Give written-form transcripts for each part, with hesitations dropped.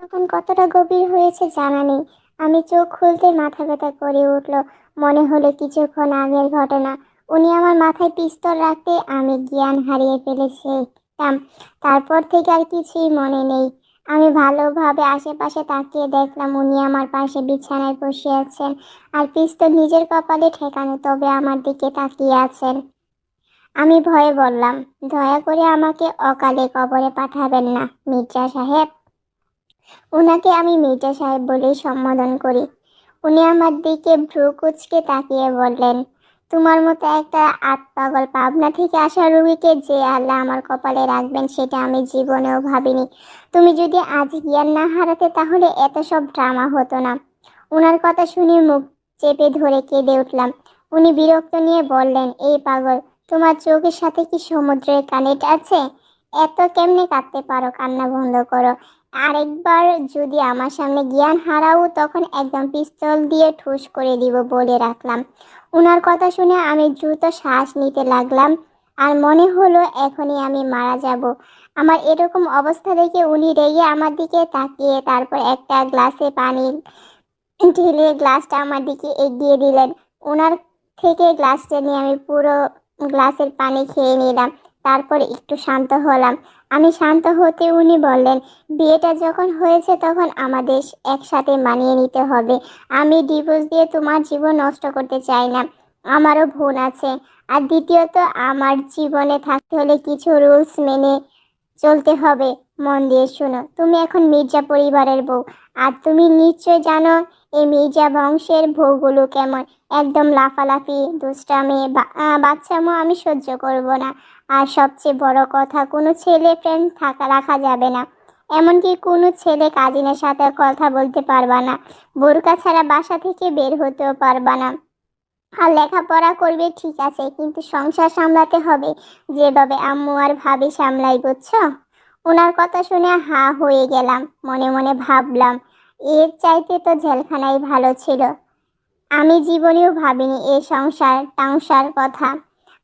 তখন কতটা গভীর হয়েছে জানা নেই। আমি চোখ খুলতে মাথা ব্যথা করে উঠলো। মনে হলো কিছুক্ষণ আগের ঘটনা। উনি আমার মাথায় পিস্তল রাখতে আমি জ্ঞান হারিয়ে ফেলেছিলাম। তারপর থেকে আর কিছুই মনে নেই। আমি ভালোভাবে আশেপাশে তাকিয়ে দেখলাম উনি আমার পাশে বিছানায় বসে আছেন আর পিস্তল নিজের কপালে ঠেকানো, তবে আমার দিকে তাকিয়ে আছেন। আমি ভয়ে বললাম, দয়া করে আমাকে অকালে কবরে পাঠাবেন না মির্জা সাহেব। ওনাকে আমি মির্জা সাহেব বলেই সম্বোধন করি। উনি আমার দিকে ভ্রু কুঁচকে তাকিয়ে বললেন, তোমার মতো একটা আতপাগল পাবনা থেকে আসা রুগীকে যে আল্লাহ আমার কপালে রাখবেন সেটা আমি জীবনেও ভাবিনি। তুমি যদি আজ জ্ঞান না হারাতে তাহলে এত সব ড্রামা হতো না। ওনার কথা শুনে মুখ চেপে ধরে কেঁদে উঠলাম। উনি বিরক্ত নিয়ে বললেন, এই পাগল, তোমার চোখের সাথে কি সমুদ্রের কানেক্ট আছে? এত কেমনে কাঁদতে পারো? কান্না বন্ধ করো। আরেকবার যদি আমার সামনে জ্ঞান হারাও তখন একদম পিস্তল দিয়ে ঠুস করে দিব বলে রাখলাম। উনার কথা শুনে আমি দ্রুত শ্বাস নিতে লাগলাম আর মনে হলো এখনই আমি মারা যাব। আমার এরকম অবস্থা দেখে উনি রেগে আমার দিকে তাকিয়ে তারপর একটা গ্লাসে পানি ঢেলে গ্লাসটা আমার দিকে এগিয়ে দিলেন। ওনার থেকে গ্লাসটা নিয়ে আমি পুরো গ্লাসের পানি খেয়ে নিলাম। তারপর একটু শান্ত হলাম। আমি শান্ত হতে উনি বললেন, বিয়েটা যখন হয়েছে তখন আমাদের একসাথে মানিয়ে নিতে হবে। আমি ডিভোর্স দিয়ে তোমার জীবন নষ্ট করতে চাই না। আমারও বোন আছে। আর দ্বিতীয়ত, আমার জীবনে থাকতে হলে কিছু রুলস মেনে চলতে হবে। মন দিয়ে শোনো, তুমি এখন মির্জা পরিবারের বউ। আর তুমি নিশ্চয় জানো এই মির্জা বংশের বউগুলো কেমন। একদম লাফালাফি, দুষ্টামি, বাচ্চামো আমি সহ্য করব না। আর সবচেয়ে বড় কথা, কোনো ছেলে ফ্রেন্ড রাখা যাবে না। এমনকি কোনো ছেলে কাজিনের সাথে কথা বলতে পারবা না। বোরকা ছাড়া বাসা থেকে বের হতেও পারবা না। আর লেখাপড়া করবে ঠিক আছে, কিন্তু সংসার সামলাতে হবে যেভাবে আম্মু আর ভাবি সামলাই, বুঝছো? ওনার কথা শুনে হা হয়ে গেলাম। মনে মনে ভাবলাম, এর চাইতে তো জেলখানাই ভালো ছিল। আমি জীবনেও ভাবিনি এই সংসার টাংসার কথা।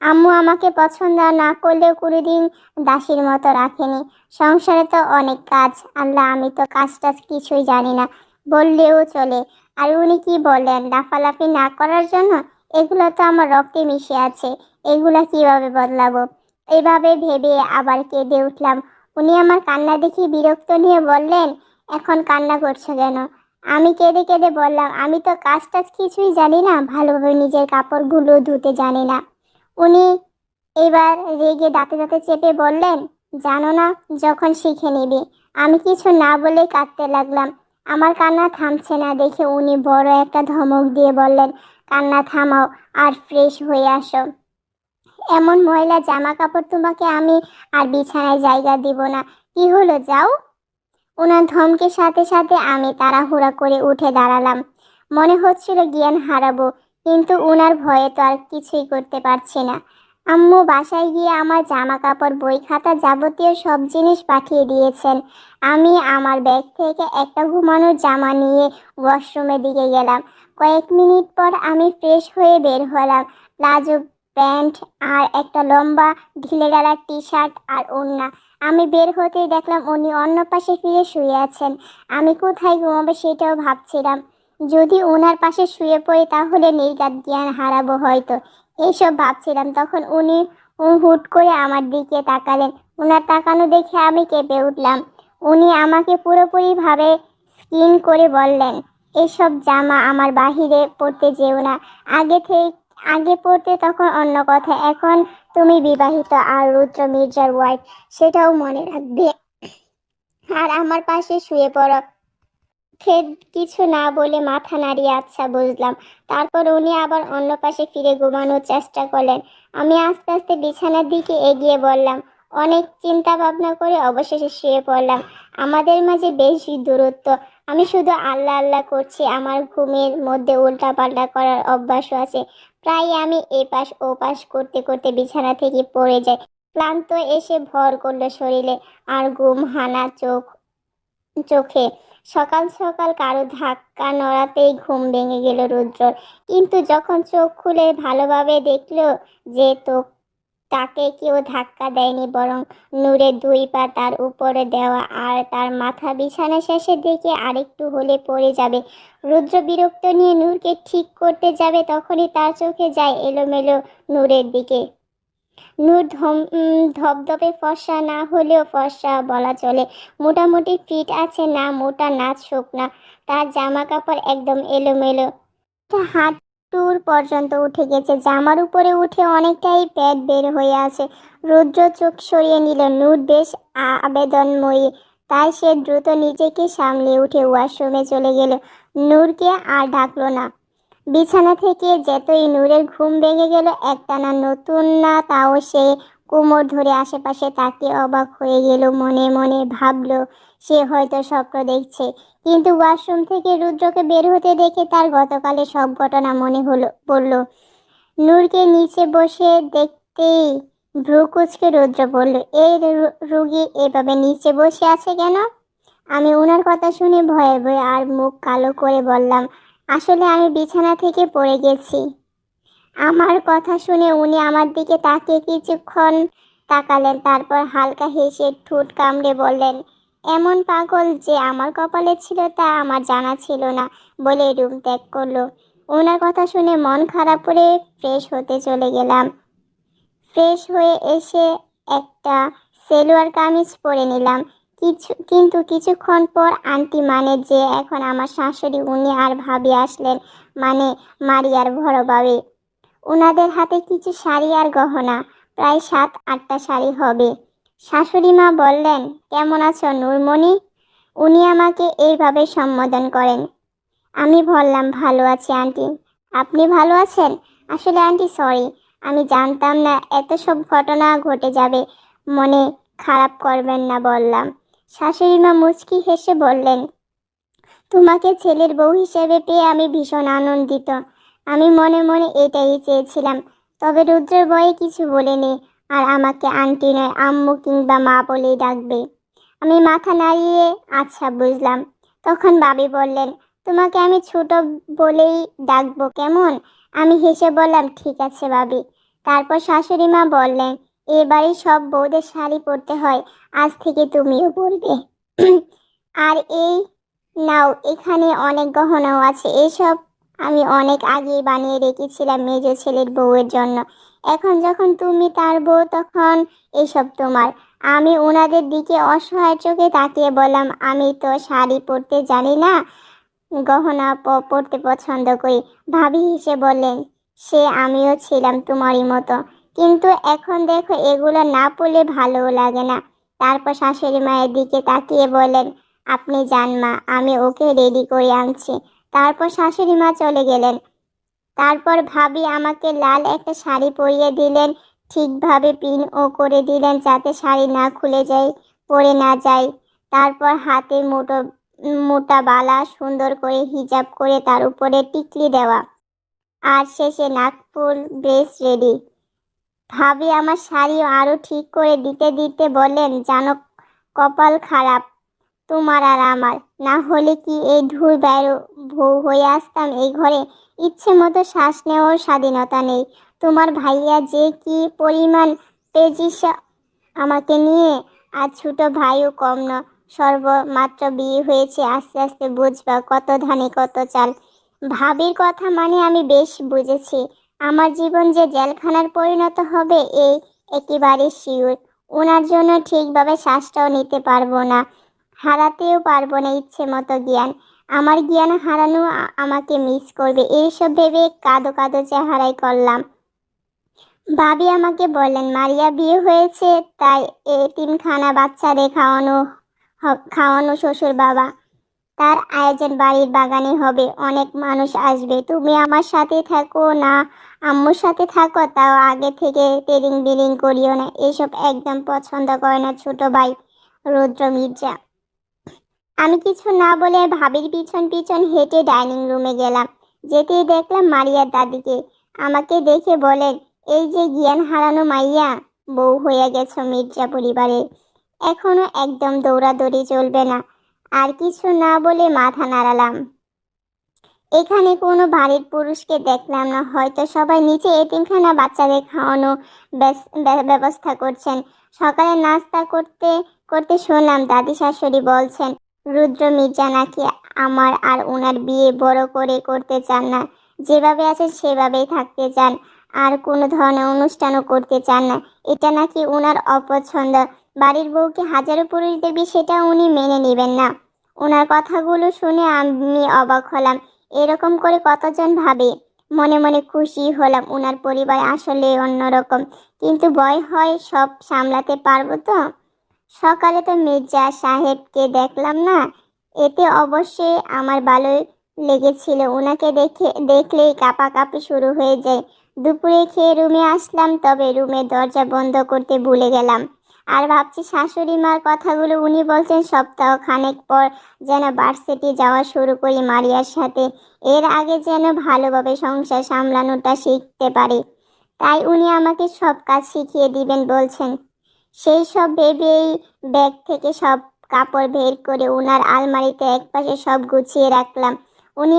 আম্মু আমাকে পছন্দ না করলেও কোনোদিন দাসীর মতো রাখেনি। সংসারে তো অনেক কাজ, আল্লাহ আমি তো কাজ টাজ কিছুই জানি না বললেও চলে। আর উনি কি বললেন লাফালাফি না করার জন্য? এগুলো তো আমার রক্তে মিশে আছে, এগুলা কিভাবে বদলাবো? এইভাবে ভেবে আবার কেঁদে উঠলাম। উনি আমার কান্না দেখে বিরক্ত নিয়ে বললেন, এখন কান্না করছো কেন? আমি কেঁদে কেঁদে বললাম, আমি তো কাজ টাজ কিছুই জানি না, ভালোভাবে নিজের কাপড়গুলো ধুতে জানি না। উনি এবার রেগে দাঁতে দাঁতে চেপে বললেন, জানো না, যখন শিখে নিবি। আমি কিছু না বলে কাঁদতে লাগলাম। আমার কান্না থামছে না দেখে উনি বড় একটা ধমক দিয়ে বললেন, কান্না থামাও আর ফ্রেশ হয়ে আসো। এমন ময়লা জামা কাপড় তোমাকে আমি আর বিছানায় জায়গা দিব না। কি হলো, যাও। ওনার ধমকের সাথে সাথে আমি তাড়াহুড়া করে উঠে দাঁড়ালাম। মনে হচ্ছিল জ্ঞান হারাবো, কিন্তু ওনার ভয়ে তো আর কিছুই করতে পারছি না। আম্মু বাসায় গিয়ে আমার জামা কাপড় বই খাতা যাবতীয় সব জিনিস পাঠিয়ে দিয়েছেন। আমি আমার ব্যাগ থেকে একটা ঘুমানোর জামা নিয়ে ওয়াশরুমের দিকে গেলাম। কয়েক মিনিট পর আমি ফ্রেশ হয়ে বের হলাম। প্লাজো প্যান্ট আর একটা লম্বা ঢিলে গলা টি শার্ট আর ওড়না। আমি বের হতেই দেখলাম উনি অন্য পাশে ফিরে শুয়ে আছেন। আমি কোথায় ঘুমাবো সেটাও ভাবছিলাম। যদি ওনার পাশে শুয়ে পড়ি তাহলে নির্ঘাত জ্ঞান হারাবো হয়তো। এইসব ভাবছিলাম তখন উনি হুট করে আমার দিকে তাকালেন। ওনার তাকানো দেখে আমি কেঁপে উঠলাম। উনি আমাকে পুরোপুরিভাবে স্কিন করে বললেন, এসব জামা আমার বাহিরে পড়তে যেও না। আগে থেকে আগে পড়তে তখন অন্য কথা, এখন তুমি বিবাহিত আর রুদ্র মির্জার ওয়াইফ, সেটাও মনে রাখবে। আর আমার পাশে শুয়ে পড়ো। ফের কিছু না বলে মাথা নাড়িয়ে আচ্ছা বুঝলাম। তারপর উনি আবার অন্য পাশে ফিরে ঘুমানোর চেষ্টা করলেন। আমি আস্তে আস্তে বিছানার দিকে এগিয়ে বললাম। অনেক চিন্তা ভাবনা করে অবশেষে শুয়ে পড়লাম। আমাদের মাঝে বেশি দূরত্ব। আমি শুধু আল্লাহ আল্লাহ করছি। আমার ঘুমের মধ্যে উল্টা পাল্টা করার অভ্যাসও আছে। প্রায় আমি এপাশ ওপাশ করতে করতে বিছানা থেকে পড়ে যাই। ক্লান্ত এসে ভর করলো শরীরে আর ঘুম হানা চোখে। সকাল সকাল কারো ধাক্কা নড়াতেই ঘুম ভেঙে গেল রুদ্রর। কিন্তু যখন চোখ খুলে ভালোভাবে দেখলো যে তো তাকে কেউ ধাক্কা দেয়নি, বরং নূরের দুই পা তার উপরে দেওয়া, আর তার মাথা বিছানা শেষের দিকে আরেকটু হলে পড়ে যাবে। রুদ্র বিরক্ত নিয়ে নূরকে ঠিক করতে যাবে, তখনই তার চোখে যায় এলোমেলো নূরের দিকে। নূর ধবধবে ফর্সা না হলেও ফর্সা বলা চলে, মোটামুটি ফিট আছে, না মোটা না শুকনা। তার জামা কাপড় একদম এলোমেলো, হাঁটুর পর্যন্ত উঠে গেছে, জামার উপরে উঠে অনেকটাই পেট বের হয়ে আছে। রুদ্র চোখ সরিয়ে নিল। নূর বেশ আবেদনময়ী, তাই সে দ্রুত নিজেকে সামলে উঠে ওয়াশরুমে চলে গেল। নূরকে আর ডাকলো না। বিছানা থেকে যেতই নূরের ঘুম ভেঙে গেল একটানা, নতুন না তাও সে কোমর ধরে আশেপাশে তাকিয়ে অবাক হয়ে গেল। মনে মনে ভাবলো সে হয়তো স্বপ্ন দেখছে, কিন্তু ওয়াশরুম থেকে রুদ্রকে বের হতে দেখে তার গতকালের সব ঘটনা মনে পড়ল। নূরকে নিচে বসে দেখতেই ভ্রু কুঁচকে রুদ্র বলল, এই রুগী এভাবে নিচে বসে আছে কেন? আমি ওনার কথা শুনে ভয়ে ভয়ে আর মুখ কালো করে বললাম, আসলে আমি বিছানা থেকে পড়ে গেছি। আমার কথা শুনে উনি আমার দিকে তাকিয়ে কিছুক্ষণ তাকালেন, তারপর হালকা হেসে ঠোঁট কামড়ে বললেন, এমন পাগল যে আমার কপালে ছিল তা আমার জানা ছিল না, বলে রুম ত্যাগ করলো। ওনার কথা শুনে মন খারাপ করে ফ্রেশ হতে চলে গেলাম। ফ্রেশ হয়ে এসে একটা সেলোয়ার কামিজ পরে নিলাম। কিন্তু কিছুক্ষণ পর আন্টি, মানে যে এখন আমার শাশুড়ি, উনি আর ভাবি আসলেন, মানে মারিয়ার বড় ভাবি। ওনাদের হাতে কিছু শাড়ি আর গহনা, প্রায় 7-8টা শাড়ি হবে। শাশুড়ি মা বললেন, কেমন আছো নূরমণি? উনি আমাকে এইভাবে সম্বোধন করেন। আমি বললাম, ভালো আছি আন্টি। আপনি ভালো আছেন? আসলে আন্টি সরি, আমি জানতাম না এত সব ঘটনা ঘটে যাবে, মনে খারাপ করবেন না বললাম। শাশুড়ি মা মুচকি হেসে বললেন, তোমাকে ছেলের বউ হিসেবে পেয়ে আমি ভীষণ আনন্দিত। আমি মনে মনে এটাই চেয়েছিলাম। তবে রুদ্রের ভয়ে কিছু বলেনি, আর আমাকে আন্টি নয় আম্মু কিংবা মা বলেই ডাকবে। আমি মাথা নাড়িয়ে আচ্ছা বুঝলাম। তখন ভাবি বললেন, তোমাকে আমি ছোট বলেই ডাকবো কেমন? আমি হেসে বললাম, ঠিক আছে ভাবি। তারপর শাশুড়ি মা বললেন, এবারে সব বউদের শাড়ি পরতে হয়, আজ থেকে তুমিও পরবে। আর এই নাও, এখানে অনেক গহনাও আছে, এসব আমি অনেক আগেই বানিয়ে রেখেছিলাম মেজ ছেলের বউয়ের জন্য। এখন যখন তুমি তার বউ, তখন এসব তোমার। আমি ওনাদের দিকে অসহায় চোখে তাকিয়ে বললাম, আমি তো শাড়ি পরতে জানি না, গহনা পরতে পছন্দ করি। ভাবি হেসে বললেন, সে আমিও ছিলাম তোমারই মতো, কিন্তু এখন দেখো এগুলো না পরলে ভালোও লাগে না। তারপর শাশুড়ি মায়ের দিকে তাকিয়ে বললেন, আপনি যান মা, আমি ওকে রেডি করে আনছি। তারপর শাশুড়ি মা চলে গেলেন। তারপর ভাবি আমাকে লাল একটা শাড়ি পরিয়ে দিলেন, ঠিকভাবে পিনও করে দিলেন যাতে শাড়ি না খুলে যায়, পরে না যায়। তারপর হাতে মোটা বালা, সুন্দর করে হিজাব করে তার উপরে টিকলি দেওয়া, আর শেষে নাকফুল ব্রেস রেডি। ভাবি আমার শাড়ি আরো ঠিক করে দিতে দিতে বললেন, জানো কপাল খারাপ তোমার আর আমার, না হলে কি এই ধুর বউ হয়ে আসতাম এই ঘরে। ইচ্ছে মতো শ্বাস নেওয়ার স্বাধীনতা নেই। তোমার ভাইয়া যে কি পরিমাণ তেজিস আমাকে নিয়ে, আর ছোট ভাইও কম না, সর্বমাত্র বিয়ে হয়েছে, আস্তে আস্তে বুঝবা কত ধানে কত চাল। ভাবির কথা মানে আমি বেশ বুঝেছি, আমার জীবন যে জেলখানার পরিণত হবে এই একেবারে শিওর। ওনার জন্য ঠিকভাবে শ্বাসটাও নিতে পারবো না, হারাতেও পারবো না ইচ্ছে মতো জ্ঞান। আমার জ্ঞান হারানো আমাকে মিস করবে, এইসব ভেবে কাঁদো কাঁদো চেহারাই করলাম। ভাবি আমাকে বললেন, মারিয়া বিয়ে হয়েছে, তাই এতিমখানা বাচ্চাদের খাওয়ানো শ্বশুর বাবা, তার আয়োজন বাড়ির বাগানে হবে, অনেক মানুষ আসবে। তুমি আমার সাথে থাকো না আম্মুর সাথে থাকো, তাও আগে থেকে টেরিং বিরিং করিও না, এসব একদম পছন্দ করে না ছোট ভাই রুদ্র মির্জা। আমি কিছু না বলে ভাবির পিছন পিছন হেঁটে ডাইনিং রুমে গেলাম। যেতেই দেখলাম মারিয়ার দাদিকে। আমাকে দেখে বলেন, এই যে জ্ঞান হারানো মাইয়া, বউ হয়ে গেছো মির্জা পরিবারের, এখনো একদম দৌড়াদৌড়ি চলবে না। আর কিছু না বলে মাথা নাড়ালাম। এখানে কোনো বাড়ির পুরুষকে দেখলাম না, হয়তো সবাই নিচে এতিমখানা বাচ্চাদের খাওয়ানো ব্যবস্থা করছেন। সকালে নাস্তা করতে করতে শুনলাম দাদি শাশুড়ি বলছেন রুদ্র মির্জা নাকি আমার আর ওনার বিয়ে বড় করে করতে চান না, যেভাবে আছেন সেভাবেই থাকতে চান, আর কোনো ধরনের অনুষ্ঠানও করতে চান না। এটা নাকি ওনার অপছন্দ। বাড়ির বউকে হাজারো পুরুষ দেবে সেটা উনি মেনে নেবেন না। ওনার কথাগুলো শুনে আমি অবাক হলাম। এরকম করে কতজন ভাবে। মনে মনে খুশি হলাম, ওনার পরিবার আসলে অন্যরকম, কিন্তু ভয় হয় সব সামলাতে পারবো তো। সকালে তো মির্জা সাহেবকে দেখলাম না, এতে অবশ্যই আমার ভালোই লেগেছিল। ওনাকে দেখলেই কাঁপাকাঁপি শুরু হয়ে যায়। দুপুরে খেয়ে রুমে আসলাম, তবে রুমের দরজা বন্ধ করতে ভুলে গেলাম। আর ভাবছি শাশুড়ি মার কথাগুলো, উনি বলছেন সপ্তাহ খানেক পর যেন ভার্সিটি যাওয়া শুরু করি মারিয়ার সাথে। এর আগে যেন ভালোভাবে সংসার সামলানোটা শিখতে পারি। তাই উনি আমাকে সব কাজ শিখিয়ে দিবেন বলছেন। সেই সব ভেবেই ব্যাগ থেকে সব কাপড় বের করে ওনার আলমারিতে একপাশে সব গুছিয়ে রাখলাম। উনি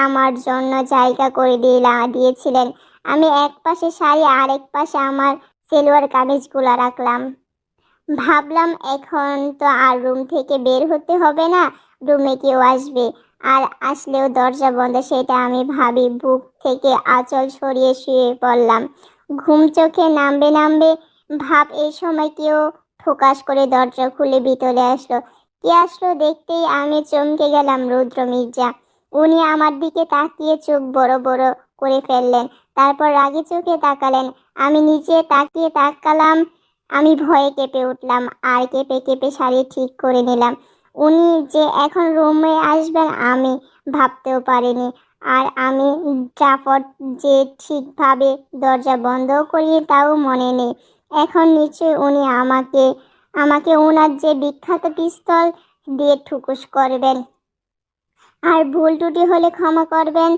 আমার জন্য জায়গা করে দিয়েছিলেন। আমি এক পাশে শাড়ি আর এক পাশে আমার সেলোয়ার কামিজগুলো রাখলাম। ভাবলাম এখন তো আর রুম থেকে বের হতে হবে না, রুমে কেউ আসবে, আর আসলেও দরজা বন্ধ সেটা আমি ভাবি। বুক থেকে আঁচল সরিয়ে শুয়ে পড়লাম। ঘুম চোখে নামবে নামবে ভাব। এই সময় কেউ ঠোকাস করে দরজা খুলে ভিতরে আসলো। কে আসলো দেখতেই আমি চমকে গেলাম, রুদ্র মির্জা। উনি আমার দিকে তাকিয়ে চোখ বড় বড় করে ফেললেন, তারপর রাগী চোখে তাকালেন। আমি নিচে তাকালাম। আমি ভয়ে কেঁপে উঠলাম, আর কেঁপে কেঁপে শাড়ি ঠিক করে নিলাম। উনি যে এখন রুমে আসবেন আমি ভাবতেও পারিনি। আর আমি জাফর যে ঠিকভাবে দরজা বন্ধ করি তাও মনে নেই। এখন নিশ্চয়ই উনি আমাকে আমাকে ওনার যে বিখ্যাত পিস্তল দিয়ে ঠুকুস করবেন। আর ভুল ত্রুটি হলে ক্ষমা করবেন।